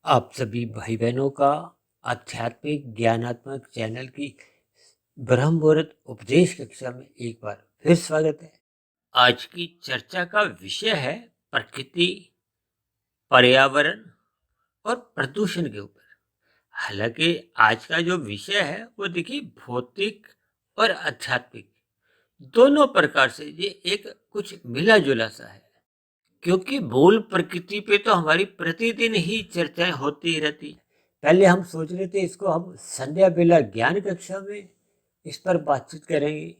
आप सभी भाई बहनों का आध्यात्मिक ज्ञानात्मक चैनल की ब्रह्म मुहूर्त उपदेश कक्षा में एक बार फिर स्वागत है। आज की चर्चा का विषय है प्रकृति, पर्यावरण और प्रदूषण के ऊपर। हालांकि आज का जो विषय है वो देखिए भौतिक और आध्यात्मिक दोनों प्रकार से ये एक कुछ मिला जुला सा है, क्योंकि मूल प्रकृति पे तो हमारी प्रतिदिन ही चर्चाएं होती ही रहती है। पहले हम सोच रहे थे इसको हम संध्या बेला ज्ञान कक्षा में इस पर बातचीत करेंगे।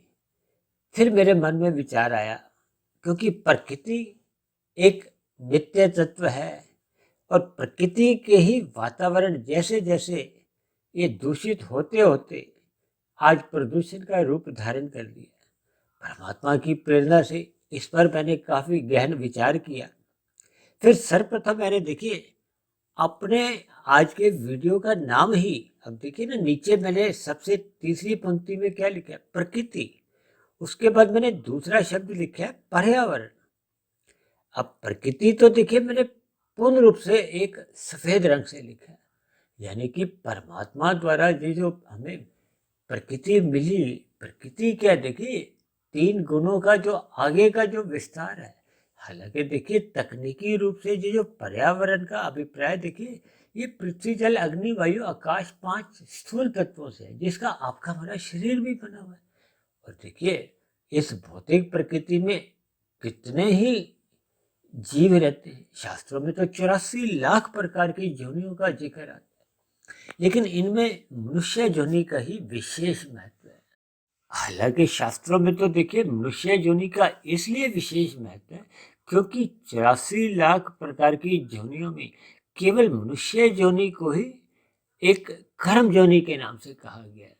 फिर मेरे मन में विचार आया, क्योंकि प्रकृति एक नित्य तत्व है और प्रकृति के ही वातावरण जैसे जैसे ये दूषित होते होते आज प्रदूषण का रूप धारण कर लिया। परमात्मा की प्रेरणा से इस पर मैंने काफी गहन विचार किया। फिर सर्वप्रथम मैंने देखिए अपने आज के वीडियो का नाम ही, अब देखिए ना, नीचे मैंने सबसे तीसरी पंक्ति में क्या लिखा है, प्रकृति। उसके बाद मैंने दूसरा शब्द लिखा है पर्यावरण। अब प्रकृति तो देखिए मैंने पूर्ण रूप से एक सफेद रंग से लिखा है, यानी कि परमात्मा द्वारा ये जो हमें प्रकृति मिली, प्रकृति क्या, देखिए तीन गुणों का जो आगे का जो विस्तार है। हालांकि देखिए तकनीकी रूप से ये जो पर्यावरण का अभिप्राय, देखिए ये पृथ्वी जल अग्नि वायु आकाश 5 स्थूल तत्वों से है, जिसका आपका हमारा शरीर भी बना हुआ है। और देखिए इस भौतिक प्रकृति में कितने ही जीव रहते हैं। शास्त्रों में तो 84 लाख प्रकार की योनियों का जिक्र आता है, लेकिन इनमें मनुष्य योनि का ही विशेष महत्व है। हालांकि शास्त्रों में तो देखिए मनुष्य योनि का इसलिए विशेष महत्व है क्योंकि 84 लाख प्रकार की योनियों में केवल मनुष्य योनि को ही एक कर्म योनि के नाम से कहा गया है,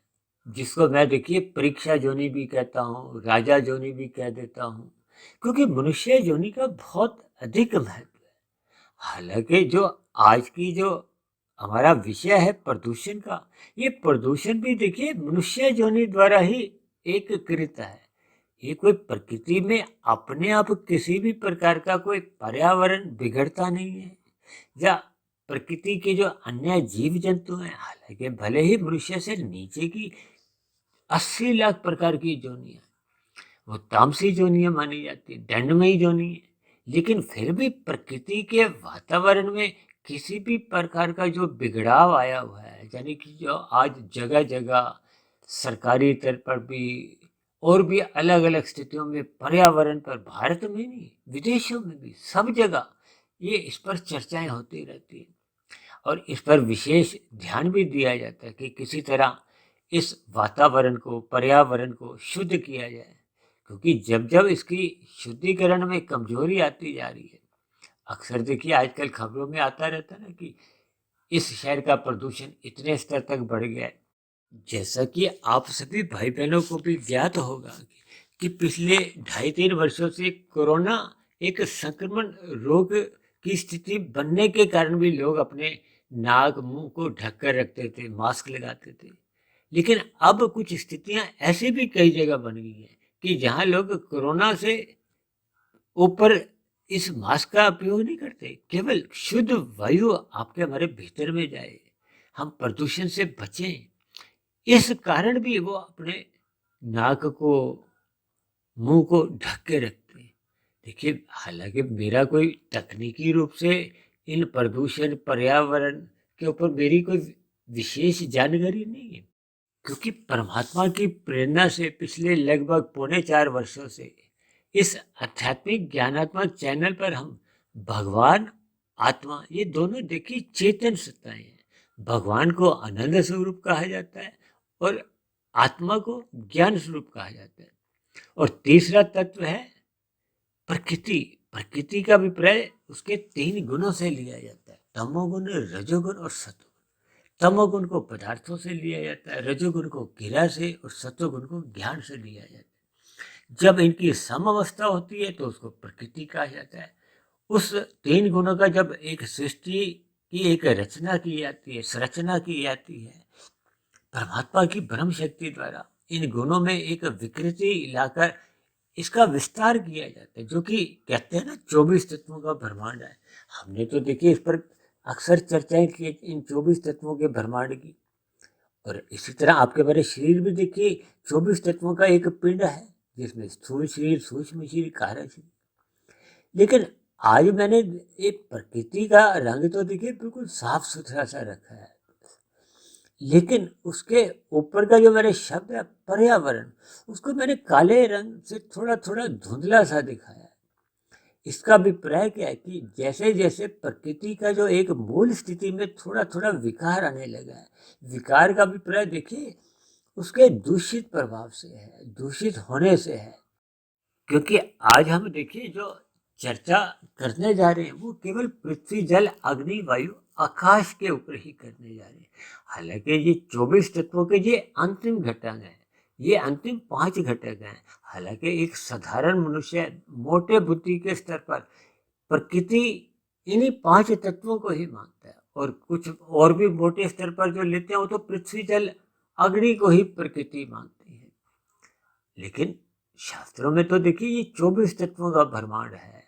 जिसको मैं देखिए परीक्षा योनि भी कहता हूँ, राजा योनि भी कह देता हूँ, क्योंकि मनुष्य योनि का बहुत अधिक महत्व है। हालांकि जो आज की जो हमारा विषय है प्रदूषण का, ये प्रदूषण भी देखिए मनुष्य योनि द्वारा ही एक कृत है। ये कोई प्रकृति में अपने आप किसी भी प्रकार का कोई पर्यावरण बिगड़ता नहीं है, या प्रकृति के जो अन्य जीव जंतु हैं, हालांकि भले ही मनुष्य से नीचे की 80 लाख प्रकार की योनियां, वो तामसी योनियां मानी जाती है, दंडमयी योनि है, लेकिन फिर भी प्रकृति के वातावरण में किसी भी प्रकार का जो बिगड़ाव आया हुआ है, यानी कि जो आज जगह जगह सरकारी स्तर पर भी और भी अलग अलग स्थितियों में पर्यावरण पर, भारत में नहीं विदेशों में भी सब जगह ये इस पर चर्चाएं होती रहती है और इस पर विशेष ध्यान भी दिया जाता है कि किसी तरह इस वातावरण को, पर्यावरण को शुद्ध किया जाए, क्योंकि जब जब इसकी शुद्धिकरण में कमजोरी आती जा रही है, अक्सर देखिए आजकल खबरों में आता रहता है ना कि इस शहर का प्रदूषण इतने स्तर तक बढ़ गया है। जैसा कि आप सभी भाई बहनों को भी ज्ञात होगा कि पिछले 2.5-3 वर्षों से कोरोना एक संक्रमण रोग की स्थिति बनने के कारण भी लोग अपने नाक मुंह को ढक कर रखते थे, मास्क लगाते थे। लेकिन अब कुछ स्थितियां ऐसी भी कई जगह बन गई हैं कि जहां लोग कोरोना से ऊपर इस मास्क का उपयोग नहीं करते, केवल शुद्ध वायु आपके हमारे भीतर में जाए, हम प्रदूषण से बचें, इस कारण भी वो अपने नाक को, मुंह को ढक के रखते हैं। देखिए हालांकि मेरा कोई तकनीकी रूप से इन प्रदूषण पर्यावरण के ऊपर मेरी कोई विशेष जानकारी नहीं है, क्योंकि परमात्मा की प्रेरणा से पिछले लगभग 3.25 वर्षों से इस आध्यात्मिक ज्ञानात्मक चैनल पर हम भगवान, आत्मा, ये दोनों देखिए चेतन सत्ताएं हैं। भगवान को आनंद स्वरूप कहा जाता है और आत्मा को ज्ञान स्वरूप कहा जाता है। और तीसरा तत्व है प्रकृति। प्रकृति का अभिप्राय उसके 3 गुणों से लिया जाता है, तमोगुण, रजोगुण और सत्वगुण। तमोगुण को पदार्थों से लिया जाता है, रजोगुण को क्रिया से और सत्वगुण को ज्ञान से लिया जाता है। जब इनकी समअवस्था होती है तो उसको प्रकृति कहा जाता है। उस 3 गुणों का जब एक सृष्टि की एक रचना की जाती है, संरचना की जाती है, परमात्मा की ब्रह्म शक्ति द्वारा इन गुणों में एक विकृति लाकर इसका विस्तार किया जाता है, जो कि कहते हैं ना 24 तत्वों का ब्रह्मांड है। हमने तो देखिए इस पर अक्सर चर्चाएं की इन 24 तत्वों के ब्रह्मांड की। और इसी तरह आपके हमारे शरीर भी देखिए 24 तत्वों का एक पिंड है, जिसमें स्थूल शरीर, सूक्ष्म शरीर, कारण शरीर। लेकिन आज मैंने ये प्रकृति का रंग तो देखिए बिल्कुल साफ सुथरा सा रखा है, लेकिन उसके ऊपर का जो मेरे शब्द है पर्यावरण, उसको मैंने काले रंग से थोड़ा थोड़ा धुंधला सा दिखाया है। इसका अभिप्राय क्या है कि जैसे जैसे प्रकृति का जो एक मूल स्थिति में थोड़ा थोड़ा विकार आने लगा है, विकार का अभिप्राय देखिए उसके दूषित प्रभाव से है, दूषित होने से है। क्योंकि आज हम देखिए जो चर्चा करने जा रहे हैं वो केवल पृथ्वी, जल, अग्नि, वायु, आकाश के ऊपर ही करने जा रहे हैं। हालांकि ये 24 तत्वों के ये अंतिम घटक हैं, ये अंतिम 5 घटक हैं। हालांकि एक साधारण मनुष्य मोटे बुद्धि के स्तर पर प्रकृति इन्हीं 5 तत्वों को ही मानता है, और कुछ और भी मोटे स्तर पर जो लेते हैं वो तो पृथ्वी, जल, अग्नि को ही प्रकृति मानते हैं। लेकिन शास्त्रों में तो देखिए ये 24 तत्वों का ब्रह्मांड है।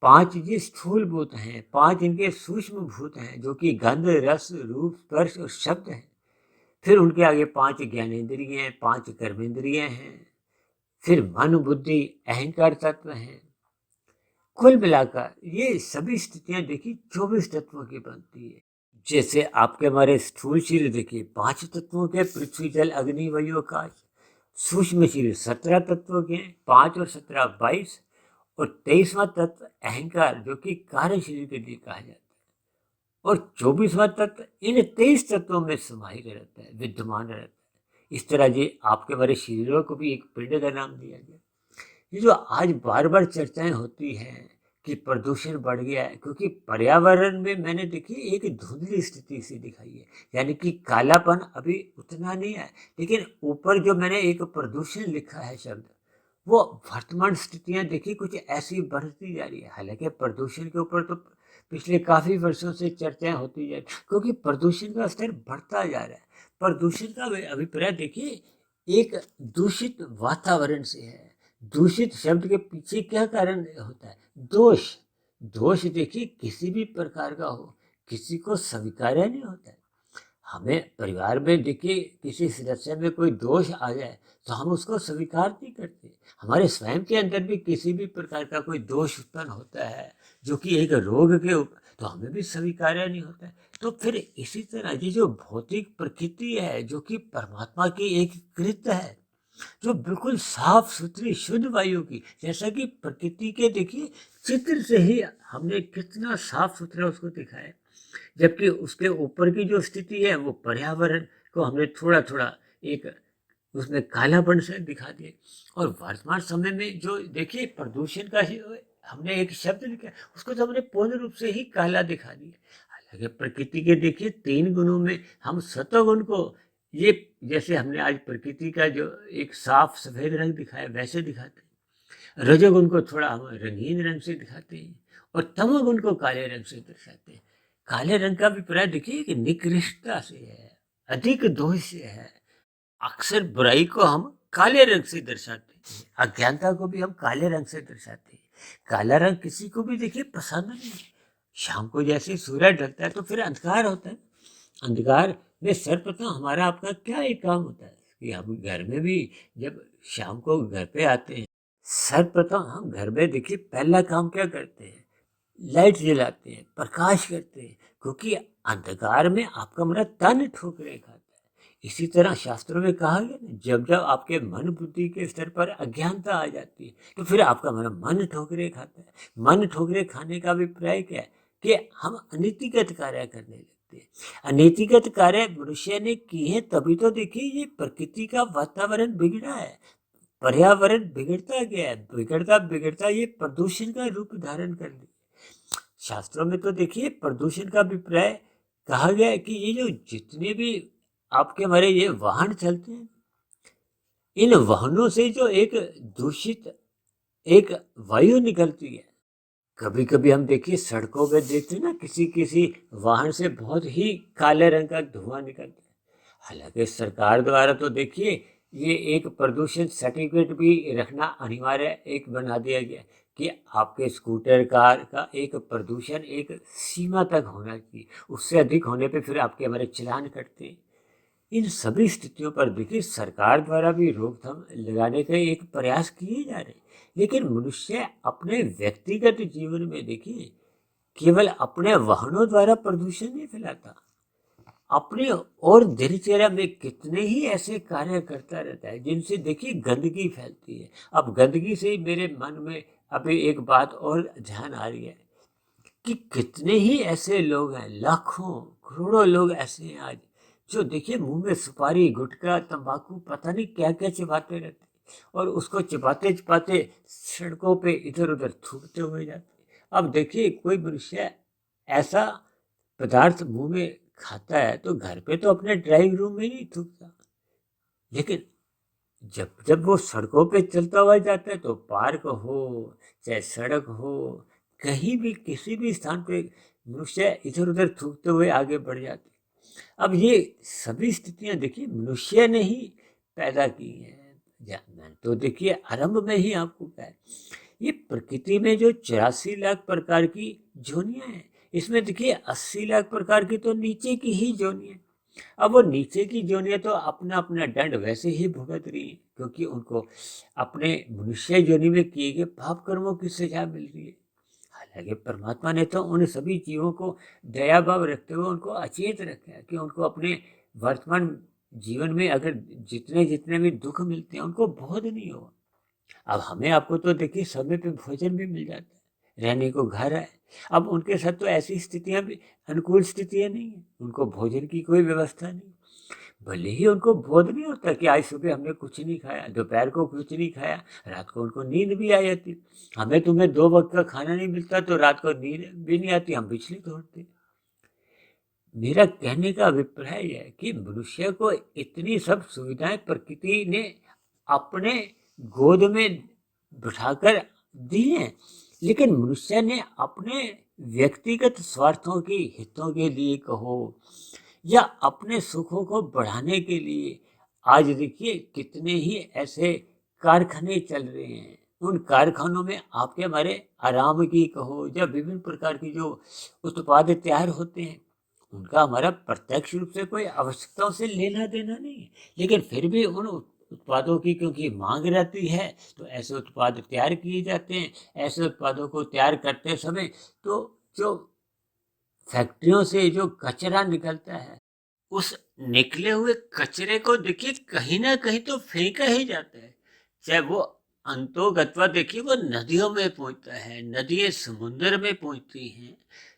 5 ये स्थूल भूत हैं, 5 इनके सूक्ष्म भूत हैं जो कि गंध, रस, रूप, स्पर्श और शब्द हैं। फिर उनके आगे 5 ज्ञानेंद्रिय हैं, 5 कर्मेंद्रिय हैं, फिर मन, बुद्धि, अहंकार तत्व हैं। कुल मिलाकर ये सभी स्थितियां देखिए 24 तत्वों की बनती है। जैसे आपके हमारे स्थूल शरीर देखिए 5 तत्वों के, पृथ्वी, जल, अग्नि, वायु, आकाश। सूक्ष्म शरीर 17 तत्वों के हैं, 5 और 17 22। और 23वां तत्व अहंकार, जो कि कार्य शरीर के लिए कहा जाता है। और 24वां तत्व इन 23 तत्वों में समाहित रहता है, विद्यमान रहता है। इस तरह ये आपके हमारे शरीरों को भी एक पिंड का नाम दिया गया। ये जो आज बार बार चर्चाएं होती हैं कि प्रदूषण बढ़ गया है, क्योंकि पर्यावरण में मैंने देखी एक धुंधली स्थिति सी दिखाई है, यानी कि कालापन अभी उतना नहीं है। लेकिन ऊपर जो मैंने एक प्रदूषण लिखा है शब्द, वो वर्तमान स्थितियां देखिए कुछ ऐसी बढ़ती जा रही है। हालांकि प्रदूषण के ऊपर तो पिछले काफी वर्षों से चर्चाएं होती जा रही, क्योंकि प्रदूषण का स्तर बढ़ता जा रहा है। प्रदूषण का अभिप्राय देखिए एक दूषित वातावरण से है। दूषित शब्द के पीछे क्या कारण होता है? दोष। दोष देखिए किसी भी प्रकार का हो, किसी को स्वीकार्य नहीं होता है। हमें परिवार में देखिए किसी सदस्य में कोई दोष आ जाए तो हम उसको स्वीकार नहीं करते। हमारे स्वयं के अंदर भी किसी भी प्रकार का कोई दोष उत्पन्न होता है जो कि एक रोग के ऊपर, तो हमें भी स्वीकार्य नहीं होता है। तो फिर इसी तरह ये जो भौतिक प्रकृति है, जो कि परमात्मा की एक कृत है, जो बिल्कुल साफ सुथरी शुद्ध वायु की, जैसा कि प्रकृति के देखिए चित्र से ही हमने कितना साफ सुथरा उसको दिखाया। जबकि उसके ऊपर की जो स्थिति है वो पर्यावरण को हमने थोड़ा थोड़ा एक उसमें कालापन से दिखा दिया। और वर्तमान समय में जो देखिए प्रदूषण का ही हमने एक शब्द लिखा, उसको तो हमने पूर्ण रूप से ही काला दिखा दिया। हालांकि प्रकृति के देखिए 3 गुणों में हम सतोगुण को, ये जैसे हमने आज प्रकृति का जो एक साफ सफेद रंग दिखाया वैसे दिखाते हैं। रजोगुण को थोड़ा हम रंगीन रंग से दिखाते हैं, और तमोगुण को काले रंग से दर्शाते हैं। काले रंग का अभिप्राय देखिए कि निकृष्टता से है, अधिक दोष से है। अक्सर बुराई को हम काले रंग से दर्शाते हैं, अज्ञानता को भी हम काले रंग से दर्शाते हैं। काला रंग किसी को भी देखिए पसंद नहीं है। शाम को जैसे सूरज ढलता है तो फिर अंधकार होता है। अंधकार में सर्वप्रथम हमारा आपका क्या एक काम होता है कि हम घर में भी जब शाम को घर पे आते हैं, सर्वप्रथम हम घर में देखिए पहला काम क्या करते हैं? लाइट जलाते हैं, प्रकाश करते हैं, क्योंकि अंधकार में आपका हमारा तन ठोकरे खाता है। इसी तरह शास्त्रों में कहा गया ना, जब जब आपके मन बुद्धि के स्तर पर अज्ञानता आ जाती है तो फिर आपका हमारा मन ठोकरे खाता है। मन ठोकरे खाने का अभिप्राय क्या है? कि हम अनीतिगत कार्य करने लगते हैं। अनीतिगत कार्य मनुष्य ने किए हैं, तभी तो देखिए ये प्रकृति का वातावरण बिगड़ा है, पर्यावरण बिगड़ता गया है। बिगड़ता बिगड़ता ये प्रदूषण का रूप धारण कर लिया। शास्त्रों में तो देखिए प्रदूषण का अभिप्राय कहा गया है कि ये जो जितने भी आपके हमारे ये वाहन चलते हैं, इन वाहनों से जो एक दूषित एक वायु निकलती है। कभी कभी हम देखिए सड़कों पे देखते हैं ना, किसी किसी वाहन से बहुत ही काले रंग का धुआं निकलता है। हालांकि सरकार द्वारा तो देखिए ये एक प्रदूषण सर्टिफिकेट भी रखना अनिवार्य एक बना दिया गया कि आपके स्कूटर कार का एक प्रदूषण एक सीमा तक होना चाहिए, उससे अधिक होने पे फिर आपके हमारे चालान कटते हैं। इन सभी स्थितियों पर देखिए सरकार द्वारा भी रोकथाम लगाने के एक प्रयास किए जा रहे हैं, लेकिन मनुष्य अपने व्यक्तिगत जीवन में देखिए केवल अपने वाहनों द्वारा प्रदूषण नहीं फैलाता, अपने और दिनचर्या में कितने ही ऐसे कार्य करता रहता है जिनसे देखिए गंदगी फैलती है। अब गंदगी से ही मेरे मन में अभी एक बात और ध्यान आ रही है कि कितने ही ऐसे लोग हैं, लाखों करोड़ों लोग ऐसे हैं आज, जो देखिए मुंह में सुपारी गुटखा तंबाकू पता नहीं क्या क्या चबाते रहते हैं और उसको चबाते चबाते सड़कों पे इधर उधर थूकते हुए जाते हैं। अब देखिए कोई मनुष्य ऐसा पदार्थ मुंह में खाता है तो घर पे तो अपने ड्राइंग रूम में नहीं थूकता, लेकिन जब जब वो सड़कों पे चलता हुआ जाता है तो पार्क हो चाहे सड़क हो, कहीं भी किसी भी स्थान पे मनुष्य इधर उधर थूकते हुए आगे बढ़ जाते हैं। अब ये सभी स्थितियां देखिए मनुष्य ने ही पैदा की हैं। मैंने तो देखिए आरंभ में ही आपको कहा है, ये प्रकृति में जो 84 लाख प्रकार की जोनियां हैं, इसमें देखिए 80 लाख प्रकार की तो नीचे की ही जोनियां। अब वो नीचे की जोनियां तो अपना अपना दंड वैसे ही भुगत रही है, क्योंकि उनको अपने मनुष्य जोनि में किए गए पाप कर्मों की सजा मिल रही है। हालांकि परमात्मा ने तो उन सभी जीवों को दया भाव रखते हुए उनको अचेत रखा है कि उनको अपने वर्तमान जीवन में अगर जितने जितने भी दुख मिलते हैं उनको बोध नहीं हो। अब हमें आपको तो देखिए समय पे भोजन भी मिल जाता है, रहने को घर है। अब उनके साथ तो ऐसी स्थितियां भी अनुकूल स्थितियां नहीं है, उनको भोजन की कोई व्यवस्था नहीं, भले ही उनको बोध नहीं होता कि आज सुबह हमने कुछ नहीं खाया, दोपहर को कुछ नहीं खाया, रात को उनको नींद भी आ जाती। हमें तुम्हें 2 वक्त का खाना नहीं मिलता तो रात को नींद भी नहीं आती, हम बिजली तोड़ते। मेरा कहने का अभिप्राय है कि मनुष्य को इतनी सब सुविधाएं प्रकृति ने अपने गोद में बिठाकर दी हैं, लेकिन मनुष्य ने अपने व्यक्तिगत स्वार्थों की हितों के लिए कहो या अपने सुखों को बढ़ाने के लिए आज देखिए कितने ही ऐसे कारखाने चल रहे हैं। उन कारखानों में आपके हमारे आराम की कहो या विभिन्न प्रकार की जो उत्पाद तैयार होते हैं, उनका हमारा प्रत्यक्ष रूप से कोई आवश्यकताओं से लेना देना नहीं है, लेकिन फिर भी उन उत्पादों की क्योंकि मांग रहती है तो ऐसे उत्पाद तैयार किए जाते हैं। ऐसे उत्पादों को तैयार करते समय तो जो फैक्ट्रियों से जो कचरा निकलता है, उस निकले हुए कचरे को देखिए कहीं ना कहीं तो फेंका ही जाता है, चाहे वो अंतोगत्वा देखिए वो नदियों में पहुंचता है, नदियां समुद्र में पहुंचती हैं।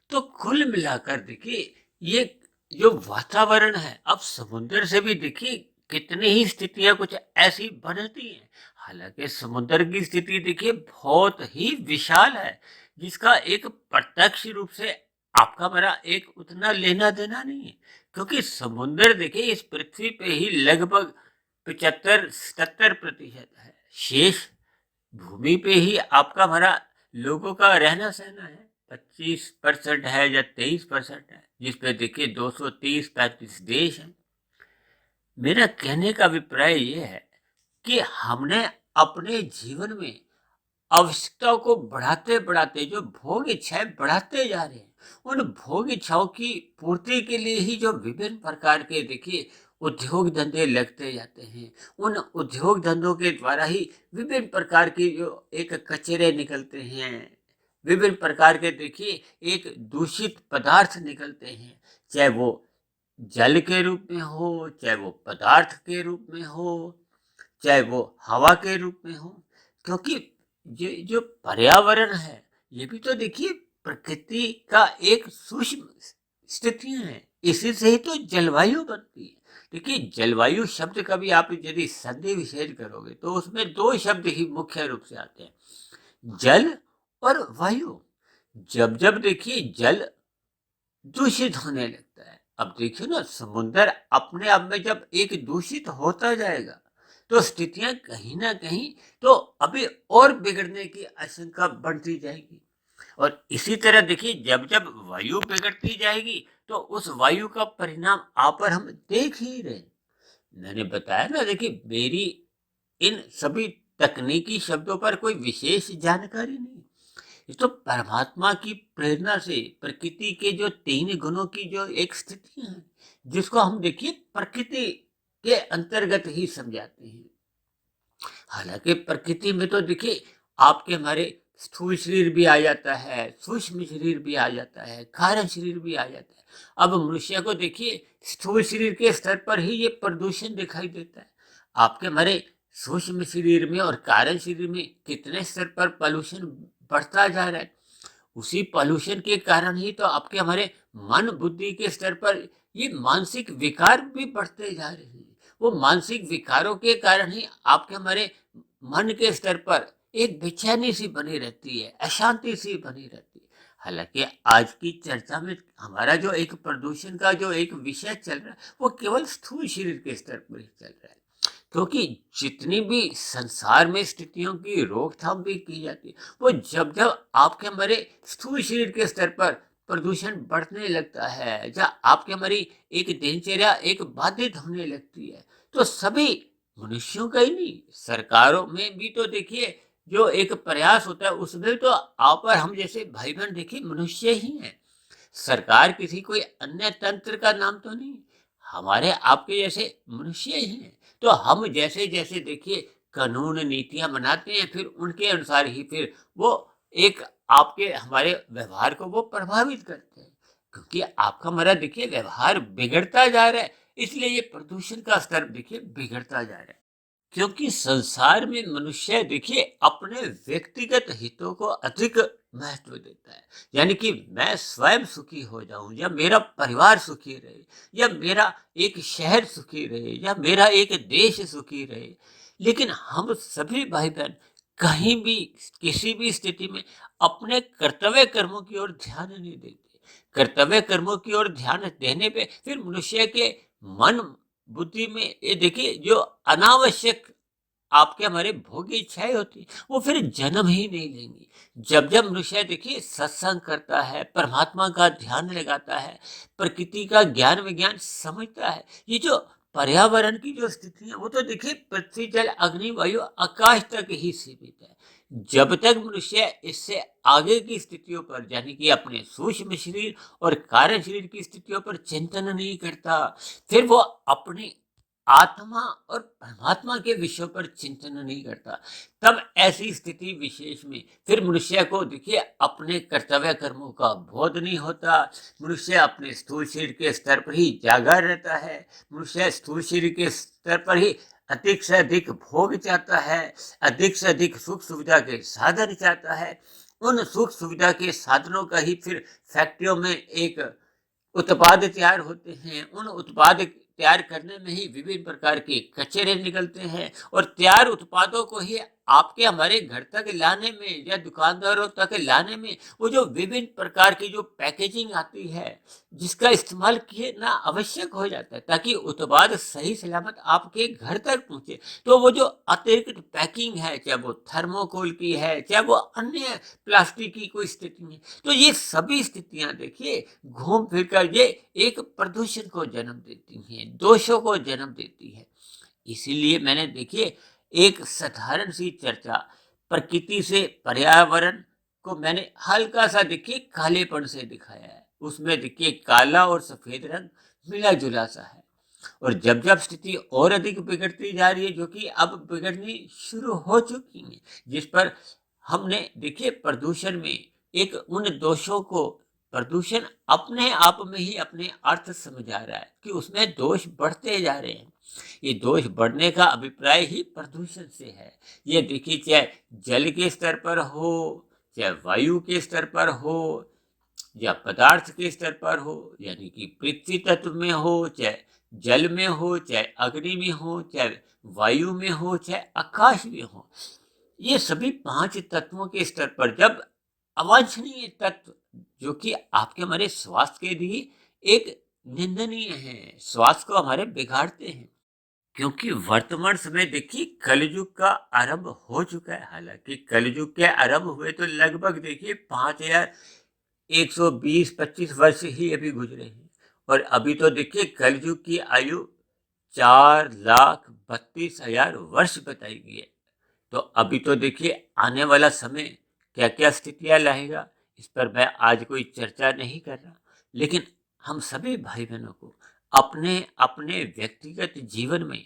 तो कुल मिलाकर देखिए ये जो वातावरण है, अब समुद्र से भी देखिए कितनी ही स्थितियां कुछ ऐसी बनती हैं। हालांकि समुद्र की स्थिति देखिए बहुत ही विशाल है, जिसका एक प्रत्यक्ष रूप से आपका मेरा एक उतना लेना देना नहीं है, क्योंकि समुद्र देखिए इस पृथ्वी पे ही लगभग 75-77% है, शेष भूमि पे ही आपका हमारा लोगों का रहना सहना है। 25% है या 23% है, जिसपे देखिए 230-35 देश हैं। मेरा कहने का अभिप्राय ये है कि हमने अपने जीवन में आवश्यकताओं को बढ़ाते बढ़ाते जो भोग इच्छाएं बढ़ाते जा रहे हैं, उन भोग इच्छाओं की पूर्ति के लिए ही जो विभिन्न प्रकार के देखिए उद्योग धंधे लगते जाते हैं, उन उद्योग धंधों के द्वारा ही विभिन्न प्रकार के जो एक कचरे निकलते हैं, विभिन्न प्रकार के देखिए एक दूषित पदार्थ निकलते हैं, चाहे वो जल के रूप में हो, चाहे वो पदार्थ के रूप में हो, चाहे वो हवा के रूप में हो। क्योंकि ये जो पर्यावरण है ये भी तो देखिए प्रकृति का एक सूक्ष्म स्थितियां है, इसी से ही तो जलवायु बनती है। देखिए जलवायु शब्द का भी आप यदि संधि विच्छेद करोगे तो उसमें 2 शब्द ही मुख्य रूप से आते हैं, जल और वायु। जब जब देखिए जल दूषित होने लगता है, अब देखिए ना समुद्र अपने आप में जब एक दूषित होता जाएगा तो स्थितियां कहीं ना कहीं तो अभी और बिगड़ने की आशंका बढ़ती जाएगी। और इसी तरह देखिए जब जब वायु बिगड़ती जाएगी तो उस वायु का परिणाम आप पर हम देख ही रहे। मैंने बताया ना, देखिए मेरी इन सभी तकनीकी शब्दों पर कोई विशेष जानकारी नहीं, ये तो परमात्मा की प्रेरणा से प्रकृति के जो 3 गुणों की जो एक स्थिति है, जिसको हम देखिए प्रकृति के अंतर्गत ही समझाते हैं। हालांकि प्रकृति में तो देखिए आपके हमारे स्थूल शरीर भी आ जाता है, सूक्ष्म शरीर भी आ जाता है, कारण शरीर भी आ जाता है। अब मनुष्य को देखिए स्थूल शरीर के स्तर पर ही ये प्रदूषण दिखाई देता है। आपके हमारे सूक्ष्म शरीर में और कारण शरीर में कितने स्तर पर पॉल्यूशन बढ़ता जा रहा है। उसी पॉल्यूशन के कारण ही तो आपके हमारे मन बुद्धि के स्तर पर ये मानसिक विकार भी बढ़ते जा रहे हैं। वो मानसिक विकारों के कारण ही आपके हमारे मन के स्तर पर एक बेचैनी सी बनी रहती है, अशांति सी बनी रहती है। हालांकि आज की चर्चा में हमारा जो एक प्रदूषण का जो एक विषय चल रहा है, वो केवल स्थूल शरीर के स्तर पर ही चल रहा है। क्योंकि जितनी भी संसार में स्थितियों की रोकथाम भी की जाती है, वो जब जब आपके हमारे स्थूल शरीर के स्तर पर प्रदूषण बढ़ने लगता है, जब आपके हमारी एक दिनचर्या एक बाधित होने लगती है, तो सभी मनुष्यों का ही नहीं, सरकारों में भी तो देखिए जो एक प्रयास होता है, उसमें तो आप और हम जैसे भाई बहन देखिए मनुष्य ही हैं। सरकार किसी कोई अन्य तंत्र का नाम तो नहीं, हमारे आपके जैसे मनुष्य ही हैं। तो हम जैसे जैसे देखिए कानून नीतियां बनाते हैं, फिर उनके अनुसार ही फिर वो एक आपके हमारे व्यवहार को वो प्रभावित करते हैं। क्योंकि आपका हमारा देखिए व्यवहार बिगड़ता जा रहा है, इसलिए ये प्रदूषण का स्तर देखिए बिगड़ता जा रहा है। क्योंकि संसार में मनुष्य देखिए अपने व्यक्तिगत हितों को अधिक महत्व देता है। यानी कि मैं स्वयं सुखी हो जाऊं, या मेरा परिवार सुखी रहे, या मेरा एक शहर सुखी रहे, या मेरा एक देश सुखी रहे। लेकिन हम सभी भाई बहन कहीं भी किसी भी स्थिति में अपने कर्तव्य कर्मों की ओर ध्यान नहीं देते। कर्तव्य कर्मों की ओर ध्यान देने पे फिर मनुष्य के मन बुद्धि में ये देखिए जो अनावश्यक आपके हमारे भोग की इच्छाएं होती वो फिर जन्म ही नहीं लेंगी। जब जब मनुष्य देखिए सत्संग करता है, परमात्मा का ध्यान लगाता है, प्रकृति का ज्ञान विज्ञान समझता है, ये जो पर्यावरण की जो स्थिति है वो तो देखिए पृथ्वी जल अग्नि वायु आकाश तक ही सीमित है। जब तक मनुष्य इससे आगे की स्थितियों पर यानी कि अपने सूक्ष्म शरीर और कारण शरीर की स्थितियों पर चिंतन नहीं करता, फिर वो अपनी आत्मा और परमात्मा के विषयों पर चिंतन नहीं करता, तब ऐसी स्थिति विशेष में फिर मनुष्य को देखिए अपने कर्तव्य कर्मों का बोध नहीं होता। मनुष्य अपने स्थूल शरीर के स्तर पर ही जागा रहता है। मनुष्य स्थूल शरीर के स्तर पर ही अधिक से अधिक भोग चाहता है, अधिक से अधिक सुख सुविधा के साधन चाहता है। उन सुख सुविधा के साधनों का ही फिर फैक्ट्रियों में एक उत्पाद तैयार होते हैं। उन उत्पाद तैयार करने में ही विभिन्न प्रकार के कचरे निकलते हैं, और तैयार उत्पादों को ही आपके हमारे घर तक लाने में या दुकानदारों तक लाने में वो जो विभिन्न प्रकार की जो पैकेजिंग आती है, जिसका इस्तेमाल किए ना आवश्यक हो जाता है ताकि उत्पाद सही सलामत आपके घर तक पहुंचे। तो वो जो अतिरिक्त पैकिंग है, चाहे वो थर्मोकोल की है, चाहे वो अन्य प्लास्टिक की कोई स्थिति है, तो ये सभी स्थितियां देखिए घूम फिर कर ये एक प्रदूषण को जन्म देती हैं, दोषों को जन्म देती है। इसीलिए मैंने देखिए एक साधारण सी चर्चा प्रकृति से पर्यावरण को मैंने हल्का सा देखिए कालेपन से दिखाया है। उसमें देखिए काला और सफेद रंग मिला जुला सा है, और जब जब स्थिति और अधिक बिगड़ती जा रही है, जो कि अब बिगड़नी शुरू हो चुकी है, जिस पर हमने देखिए प्रदूषण में एक उन दोषों को प्रदूषण अपने आप में ही अपने अर्थ समझा रहा है कि उसमें दोष बढ़ते जा रहे हैं। ये दोष बढ़ने का अभिप्राय ही प्रदूषण से है। ये देखिए चाहे जल के स्तर पर हो, चाहे वायु के स्तर पर हो, या पदार्थ के स्तर पर हो, यानी कि पृथ्वी तत्व में हो, चाहे जल में हो, चाहे अग्नि में हो, चाहे वायु में हो, चाहे आकाश में हो, ये सभी 5 तत्वों के स्तर पर जब अवांछनीय तत्व जो कि आपके हमारे स्वास्थ्य के लिए एक निंदनीय है, स्वास्थ्य को हमारे बिगाड़ते हैं। क्योंकि वर्तमान समय देखिए कलयुग का आरंभ हो चुका है। हालांकि कलयुग के आरंभ हुए तो लगभग देखिए 5120-25 वर्ष ही अभी गुजरे हैं, और अभी तो देखिए कलयुग की आयु 4,32,000 वर्ष बताई गई है। तो अभी तो देखिए आने वाला समय क्या क्या स्थितियां लाएगा, इस पर मैं आज कोई चर्चा नहीं कर रहा। लेकिन हम सभी भाई बहनों को अपने अपने व्यक्तिगत जीवन में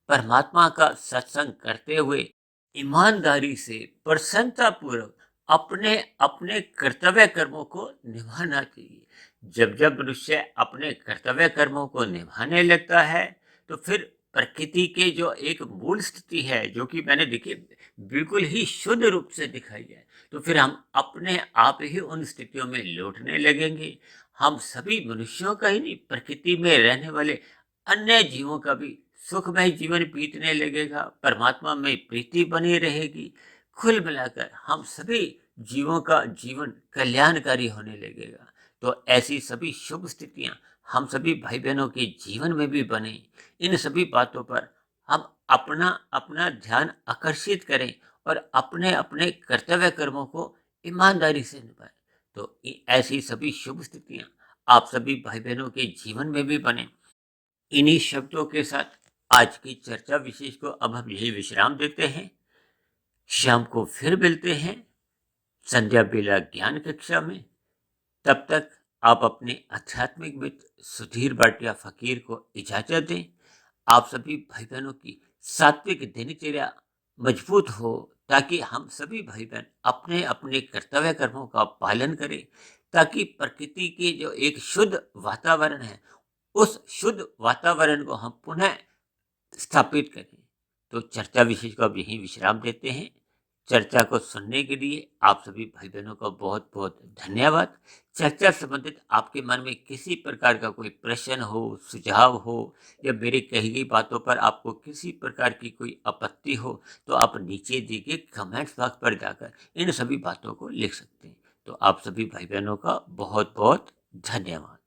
परमात्मा का सत्संग करते हुए ईमानदारी से, प्रसन्नता पूर्वक अपने अपने कर्तव्य कर्मों को निभाना चाहिए। जब जब मनुष्य अपने कर्तव्य कर्मों को निभाने लगता है, तो फिर प्रकृति के जो एक मूल स्थिति है, जो कि मैंने देखिए बिल्कुल ही शुद्ध रूप से दिखाई है, तो फिर हम अपने आप ही उन स्थितियों में लौटने लगेंगे। हम सभी मनुष्यों का ही नहीं, प्रकृति में रहने वाले अन्य जीवों का भी सुखमय जीवन बीतने लगेगा, परमात्मा में प्रीति बनी रहेगी। कुल मिलाकर हम सभी जीवों का जीवन कल्याणकारी होने लगेगा। तो ऐसी सभी शुभ स्थितियां हम सभी भाई बहनों के जीवन में भी बने। इन सभी बातों पर हम अपना अपना ध्यान आकर्षित करें और अपने अपने कर्तव्य कर्मों को ईमानदारी से निभाएं। तो ऐसी सभी शुभ स्थितियां आप सभी भाई बहनों के जीवन में भी बने। इन्हीं शब्दों के साथ आज की चर्चा विशेष को अब हम यही विश्राम देते हैं। शाम को फिर मिलते हैं संध्या बेला ज्ञान कक्षा में। तब तक आप अपने आध्यात्मिक मित्र सुधीर भाटिया फकीर को इजाजत दें। आप सभी भाई बहनों की सात्विक दिनचर्या मजबूत हो, ताकि हम सभी भाई बहन अपने अपने कर्तव्य कर्मों का पालन करें, ताकि प्रकृति के जो एक शुद्ध वातावरण है, उस शुद्ध वातावरण को हम पुनः स्थापित करें। तो चर्चा विशेष को अब यहीं विश्राम देते हैं। चर्चा को सुनने के लिए आप सभी भाई बहनों का बहुत बहुत धन्यवाद। चर्चा संबंधित आपके मन में किसी प्रकार का कोई प्रश्न हो, सुझाव हो, या मेरी कही गई बातों पर आपको किसी प्रकार की कोई आपत्ति हो, तो आप नीचे दिए गए कमेंट्स बॉक्स पर जाकर इन सभी बातों को लिख सकते हैं। तो आप सभी भाई बहनों का बहुत बहुत धन्यवाद।